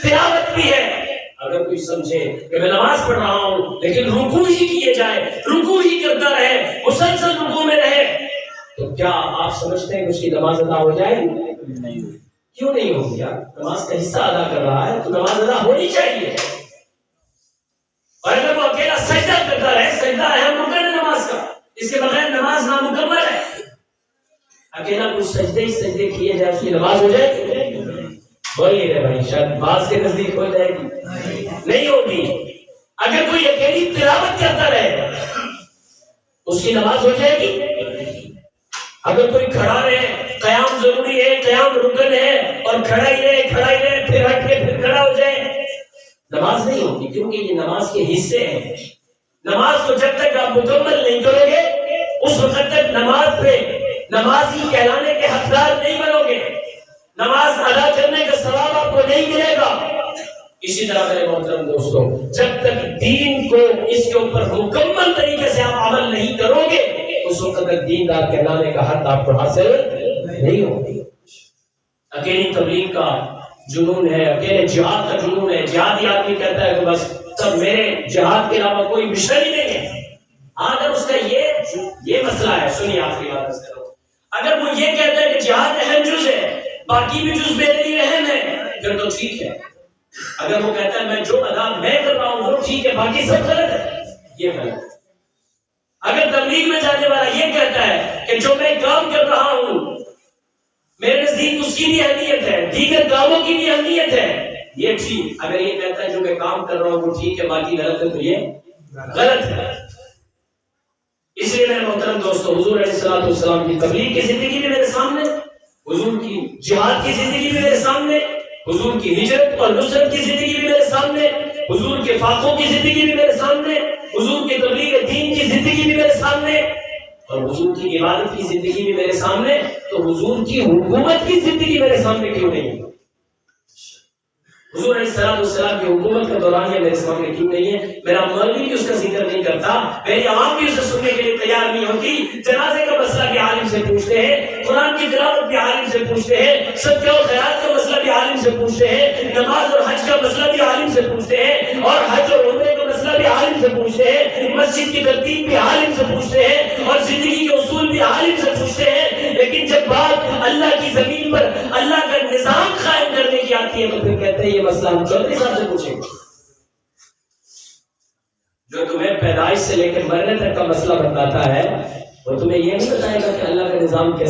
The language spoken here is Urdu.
تلاوت بھی ہے. اگر کوئی سمجھے کہ میں نماز پڑھ رہا ہوں لیکن رکوع ہی کیے جائے، رکوع ہی کرتا رہے، مسلسل رکوع میں رہے، تو کیا آپ سمجھتے ہیں کہ اس کی نماز ادا ہو جائے گی؟ نہیں. کیوں نہیں ہوگی یار؟ نماز کا حصہ ادا کر رہا ہے تو نماز ادا ہونی چاہیے. اور اگر وہ اکیلا سجدہ کرتا رہے، سجدہ اہم رکن ہے نماز کا، اس کے بغیر نماز نامکمل ہے. اکیلا کچھ سجدے کیے جائے اس کی نماز ہو جائے گی؟ بولیے رہے بھائی، شاید بعض کے نزدیک ہو جائے گی، نہیں ہوگی. اگر کوئی اکیلی تلاوت کرتا رہے اس کی نماز ہو جائے گی. اگر کوئی کھڑا رہے، قیام ضروری ہے، قیام رکن ہے، اور کھڑا ہی رہے پھر ہٹ کے پھر کھڑا ہو جائے، نماز نہیں ہوتی. کیونکہ یہ نماز کے حصے ہیں. نماز کو جب تک آپ مکمل نہیں کرو گے اس وقت تک نماز پہ نمازی کہلانے کے حقدار نہیں بنو گے. نماز ادا کرنے کا ثواب آپ کو نہیں ملے گا. اسی طرح میرے محترم دوستو، جب تک دین کو اس کے اوپر مکمل طریقے سے آپ عمل نہیں کرو گے اس وقت تک دیندار کہلانے کا حق آپ کو حاصل نہیں ہوگی. اکیلی تبلیغ کا جنون ہے، اکیلے جہاد کا جنون ہے. جہادی آدمی کہتا ہے کہ بس سب میرے جہاد کے علاوہ کوئی مشن ہی نہیں ہے. اگر اس کا یہ مسئلہ ہے، سنیے آخری بات اس کرو، اگر وہ یہ کہتا ہے کہ جہاد اہم جز ہے، باقی بھی جز میرے لیے اہم ہے، پھر تو ٹھیک ہے. اگر وہ کہتا ہے میں جو ادا میں کر رہا ہوں وہ ٹھیک ہے، باقی سب غلط ہے، یہ غلط ہے. اگر تبلیغ میں جانے والا یہ کہتا ہے کہ جو میں کام کر رہا ہوں میرے نزدیک اس کی بھی اہمیت ہے، دیگر کاموں کی بھی اہمیت ہے، یہ ٹھیک. اگر یہ کہتا ہے جو میں کام کر رہا ہوں وہ ٹھیک ہے، باقی غلط ہے، تو یہ غلط ہے. اس لیے میرے محترم دوستو، حضور علیہ الصلوۃ والسلام کی تبلیغ کی زندگی بھی میرے سامنے، حضور کی جہاد کی زندگی بھی میرے سامنے، حضور کی ہجرت اور نصرت کی زندگی بھی میرے سامنے، حضور کے فاقوں کی زندگی بھی میرے سامنے، حضور کی تبلیغ دین کی زندگی بھی میرے سامنے، اور حضور کی عبادت کی زندگی بھی میرے سامنے. تو حضور کی حکومت کی زندگی میرے سامنے کیوں نہیں؟ حضور علیہ السلام کی حکومت کا دوران یہ میرے سامنے کیوں نہیں ہے؟ میرا مولوی بھی اس کا ذکر نہیں کرتا، میری عوام بھی اسے سننے کے لیے تیار نہیں ہوتی. جنازے کا مسئلہ بھی عالم سے پوچھتے ہیں، قرآن کی تلاوت بھی عالم سے پوچھتے ہیں، صدقہ و خیرات کا مسئلہ بھی عالم سے پوچھتے ہیں، نماز اور حج کا مسئلہ بھی عالم سے پوچھتے ہیں، اور حج اور عمرے کا مسئلہ بھی عالم سے پوچھتے ہیں، مسجد کی ترتیب بھی عالم سے پوچھتے ہیں، اور زندگی کے اصول بھی عالم سے پوچھتے ہیں. لیکن جب بات اللہ کی زمین پر اللہ کا نظام قائم کرنے کی آتی ہے تو پھر کہتے ہیں یہ مسئلہ ہم چودھری صاحب سے پوچھیں گے. جو تمہیں پیدائش سے لے کر مرنے تک کا مسئلہ بتاتا ہے وہ تمہیں یہ نہیں بتائے گا کہ اللہ کا نظام کیسے